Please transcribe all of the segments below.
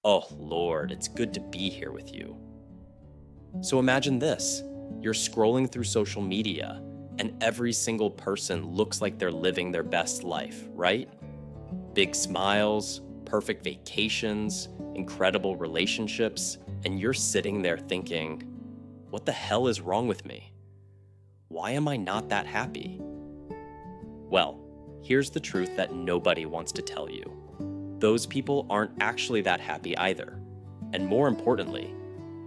Oh, Lord, it's good to be here with you. So imagine this. You're scrolling through social media, and every single person looks like they're living their best life, right? Big smiles, perfect vacations, incredible relationships, and you're sitting there thinking, what the hell is wrong with me? Why am I not that happy? Well, here's the truth that nobody wants to tell you. Those people aren't actually that happy either. And more importantly,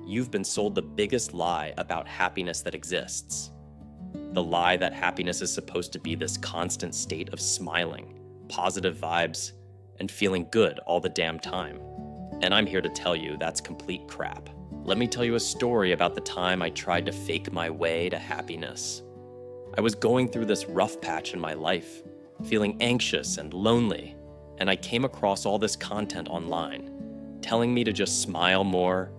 you've been sold the biggest lie about happiness that exists. The lie that happiness is supposed to be this constant state of smiling, positive vibes, and feeling good all the damn time. And I'm here to tell you that's complete crap. Let me tell you a story about the time I tried to fake my way to happiness. I was going through this rough patch in my life, feeling anxious and lonely, and I came across all this content online, telling me to just smile more,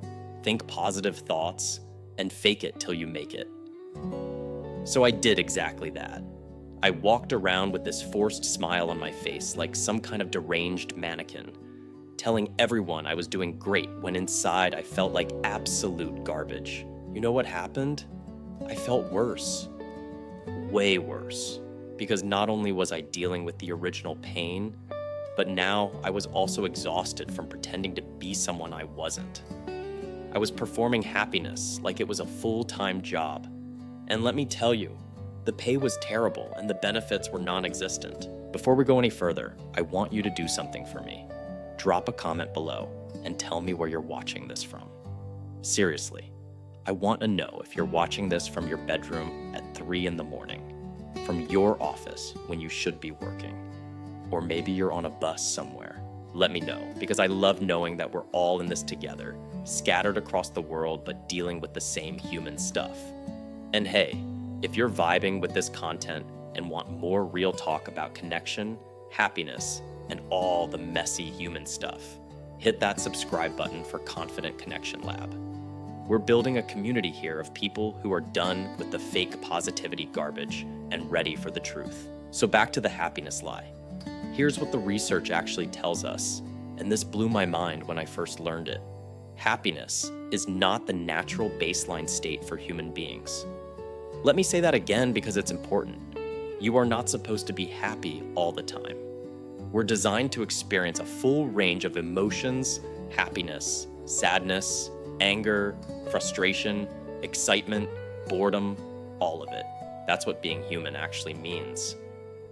think positive thoughts, and fake it till you make it. So I did exactly that. I walked around with this forced smile on my face like some kind of deranged mannequin, telling everyone I was doing great when inside I felt like absolute garbage. You know what happened? I felt worse. Way worse. Because not only was I dealing with the original pain, but now I was also exhausted from pretending to be someone I wasn't. I was performing happiness like it was a full-time job. And let me tell you, the pay was terrible and the benefits were non-existent. Before we go any further, I want you to do something for me. Drop a comment below and tell me where you're watching this from. Seriously, I want to know if you're watching this from your bedroom at 3 in the morning, from your office when you should be working, or maybe you're on a bus somewhere. Let me know, because I love knowing that we're all in this together, scattered across the world but dealing with the same human stuff. And hey, if you're vibing with this content and want more real talk about connection, happiness, and all the messy human stuff, hit that subscribe button for Confident Connection Lab. We're building a community here of people who are done with the fake positivity garbage and ready for the truth. So back to the happiness lie. Here's what the research actually tells us, and this blew my mind when I first learned it. Happiness is not the natural baseline state for human beings. Let me say that again because it's important. You are not supposed to be happy all the time. We're designed to experience a full range of emotions, happiness, sadness, anger, frustration, excitement, boredom, all of it. That's what being human actually means.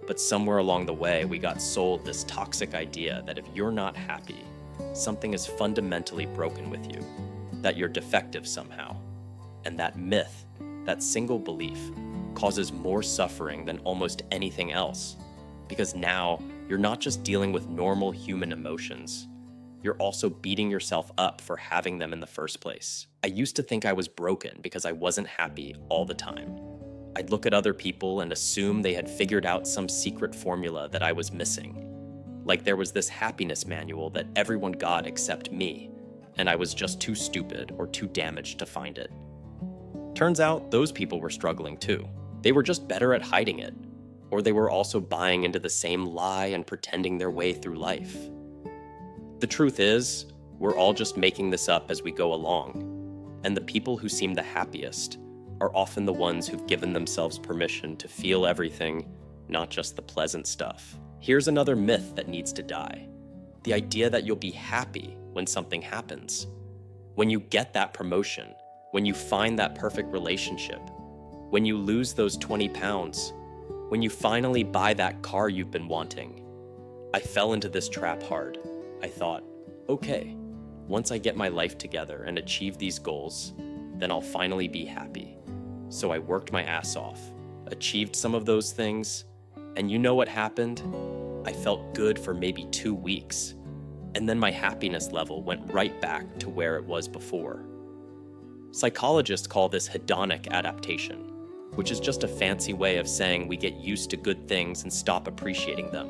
But somewhere along the way, we got sold this toxic idea that if you're not happy, something is fundamentally broken with you, that you're defective somehow. And that myth, that single belief, causes more suffering than almost anything else. Because now, you're not just dealing with normal human emotions, you're also beating yourself up for having them in the first place. I used to think I was broken because I wasn't happy all the time. I'd look at other people and assume they had figured out some secret formula that I was missing. Like there was this happiness manual that everyone got except me, and I was just too stupid or too damaged to find it. Turns out those people were struggling too. They were just better at hiding it, or they were also buying into the same lie and pretending their way through life. The truth is, we're all just making this up as we go along, and the people who seem the happiest are often the ones who've given themselves permission to feel everything, not just the pleasant stuff. Here's another myth that needs to die. The idea that you'll be happy when something happens. When you get that promotion, when you find that perfect relationship, when you lose those 20 pounds, when you finally buy that car you've been wanting. I fell into this trap hard. I thought, okay, once I get my life together and achieve these goals, then I'll finally be happy. So I worked my ass off, achieved some of those things, and you know what happened? I felt good for maybe 2 weeks, and then my happiness level went right back to where it was before. Psychologists call this hedonic adaptation, which is just a fancy way of saying we get used to good things and stop appreciating them.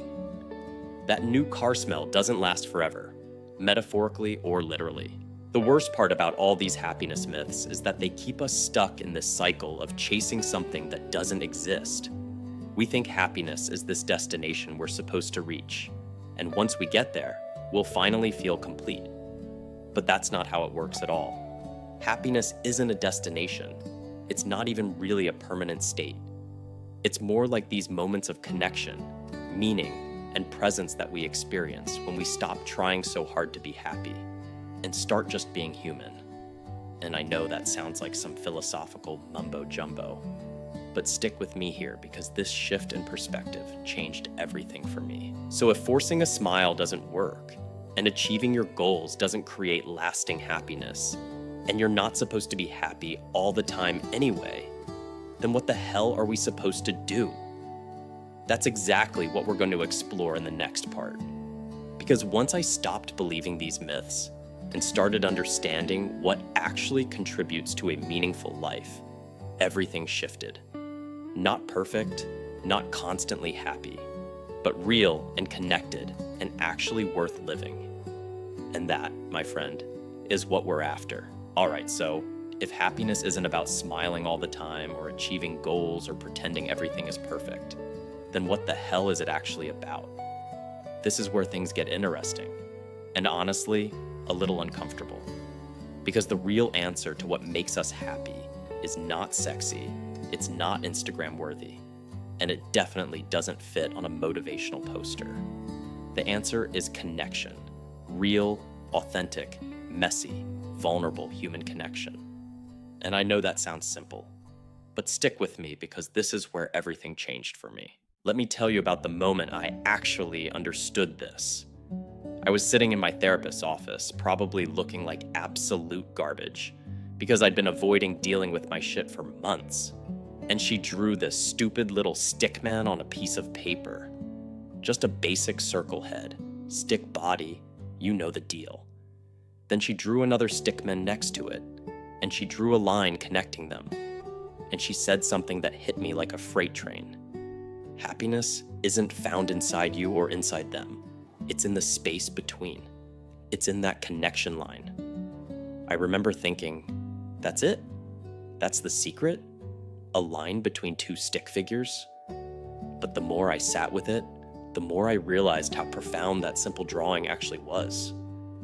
That new car smell doesn't last forever, metaphorically or literally. The worst part about all these happiness myths is that they keep us stuck in this cycle of chasing something that doesn't exist. We think happiness is this destination we're supposed to reach, and once we get there, we'll finally feel complete. But that's not how it works at all. Happiness isn't a destination. It's not even really a permanent state. It's more like these moments of connection, meaning, and presence that we experience when we stop trying so hard to be happy and start just being human. And I know that sounds like some philosophical mumbo jumbo, but stick with me here because this shift in perspective changed everything for me. So if forcing a smile doesn't work, and achieving your goals doesn't create lasting happiness, and you're not supposed to be happy all the time anyway, then what the hell are we supposed to do? That's exactly what we're going to explore in the next part. Because once I stopped believing these myths and started understanding what actually contributes to a meaningful life, everything shifted. Not perfect, not constantly happy, but real and connected and actually worth living. And that, my friend, is what we're after. All right, so if happiness isn't about smiling all the time or achieving goals or pretending everything is perfect, then what the hell is it actually about? This is where things get interesting, and honestly, a little uncomfortable. Because the real answer to what makes us happy is not sexy, it's not Instagram worthy, and it definitely doesn't fit on a motivational poster. The answer is connection. Real, authentic, messy, vulnerable human connection. And I know that sounds simple, but stick with me because this is where everything changed for me. Let me tell you about the moment I actually understood this. I was sitting in my therapist's office, probably looking like absolute garbage, because I'd been avoiding dealing with my shit for months. And she drew this stupid little stickman on a piece of paper. Just a basic circle head, stick body, you know the deal. Then she drew another stickman next to it, and she drew a line connecting them. And she said something that hit me like a freight train. Happiness isn't found inside you or inside them. It's in the space between. It's in that connection line. I remember thinking, that's it? That's the secret? A line between two stick figures? But the more I sat with it, the more I realized how profound that simple drawing actually was.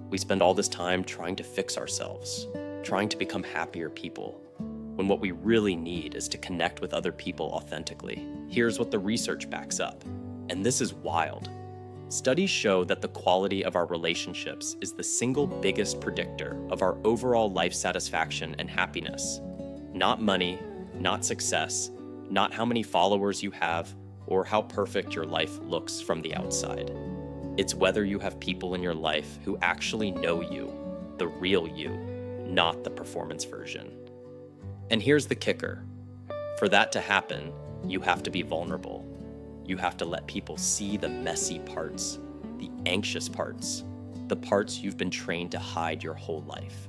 We spend all this time trying to fix ourselves, trying to become happier people, when what we really need is to connect with other people authentically. Here's what the research backs up, and this is wild. Studies show that the quality of our relationships is the single biggest predictor of our overall life satisfaction and happiness. Not money, not success, not how many followers you have, or how perfect your life looks from the outside. It's whether you have people in your life who actually know you, the real you, not the performance version. And here's the kicker. For that to happen, you have to be vulnerable. You have to let people see the messy parts, the anxious parts, the parts you've been trained to hide your whole life.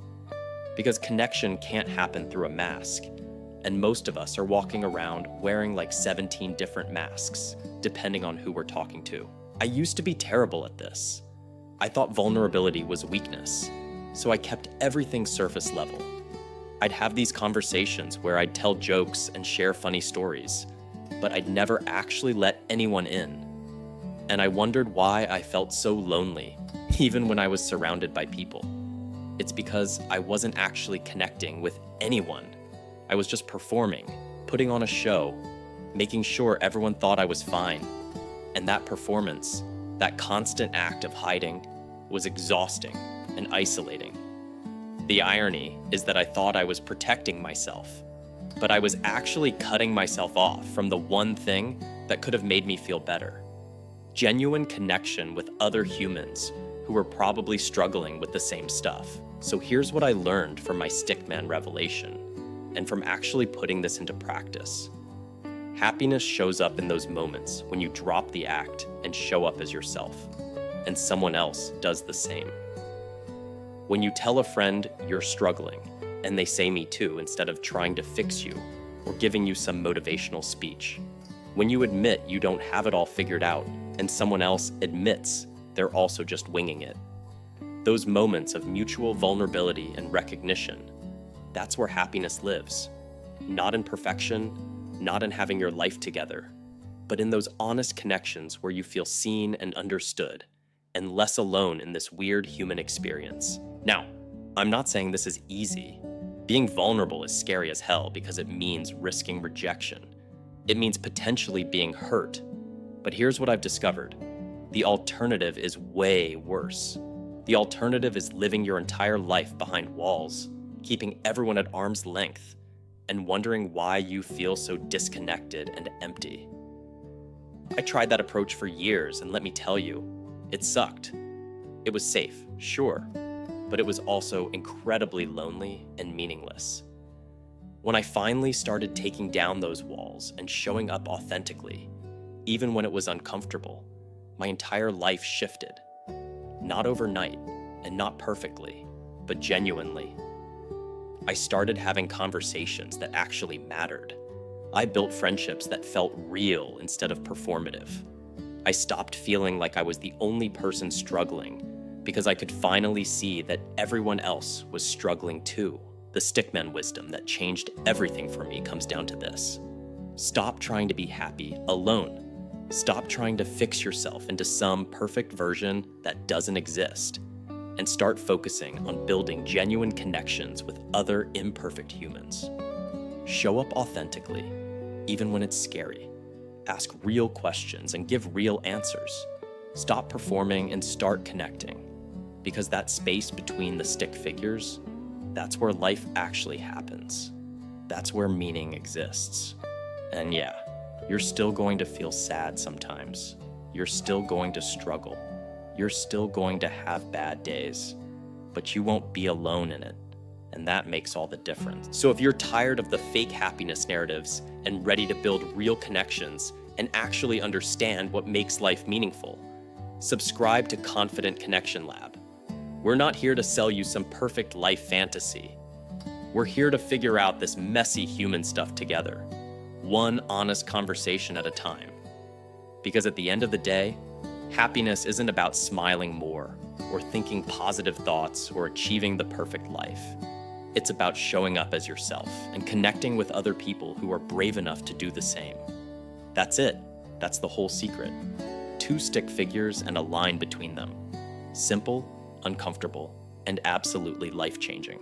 Because connection can't happen through a mask, and most of us are walking around wearing like 17 different masks, depending on who we're talking to. I used to be terrible at this. I thought vulnerability was weakness, so I kept everything surface level. I'd have these conversations where I'd tell jokes and share funny stories, but I'd never actually let anyone in. And I wondered why I felt so lonely, even when I was surrounded by people. It's because I wasn't actually connecting with anyone. I was just performing, putting on a show, making sure everyone thought I was fine. And that performance, that constant act of hiding, was exhausting and isolating. The irony is that I thought I was protecting myself, but I was actually cutting myself off from the one thing that could have made me feel better. Genuine connection with other humans who were probably struggling with the same stuff. So here's what I learned from my stickman revelation, and from actually putting this into practice. Happiness shows up in those moments when you drop the act and show up as yourself, and someone else does the same. When you tell a friend you're struggling, and they say me too instead of trying to fix you or giving you some motivational speech. When you admit you don't have it all figured out, and someone else admits they're also just winging it. Those moments of mutual vulnerability and recognition, that's where happiness lives. Not in perfection, not in having your life together, but in those honest connections where you feel seen and understood, and less alone in this weird human experience. Now, I'm not saying this is easy. Being vulnerable is scary as hell because it means risking rejection. It means potentially being hurt. But here's what I've discovered. The alternative is way worse. The alternative is living your entire life behind walls, keeping everyone at arm's length, and wondering why you feel so disconnected and empty. I tried that approach for years, and let me tell you, it sucked. It was safe, sure, but it was also incredibly lonely and meaningless. When I finally started taking down those walls and showing up authentically, even when it was uncomfortable, my entire life shifted. Not overnight, and not perfectly, but genuinely. I started having conversations that actually mattered. I built friendships that felt real instead of performative. I stopped feeling like I was the only person struggling because I could finally see that everyone else was struggling too. The stickman wisdom that changed everything for me comes down to this. Stop trying to be happy alone. Stop trying to fix yourself into some perfect version that doesn't exist, and start focusing on building genuine connections with other imperfect humans. Show up authentically, even when it's scary. Ask real questions and give real answers. Stop performing and start connecting, because that space between the stick figures, that's where life actually happens. That's where meaning exists. And yeah, you're still going to feel sad sometimes. You're still going to struggle. You're still going to have bad days, but you won't be alone in it. And that makes all the difference. So if you're tired of the fake happiness narratives and ready to build real connections and actually understand what makes life meaningful, subscribe to Confident Connection Lab. We're not here to sell you some perfect life fantasy. We're here to figure out this messy human stuff together, one honest conversation at a time. Because at the end of the day, happiness isn't about smiling more or thinking positive thoughts or achieving the perfect life. It's about showing up as yourself and connecting with other people who are brave enough to do the same. That's it. That's the whole secret. 2 stick figures and a line between them. Simple, uncomfortable, and absolutely life-changing.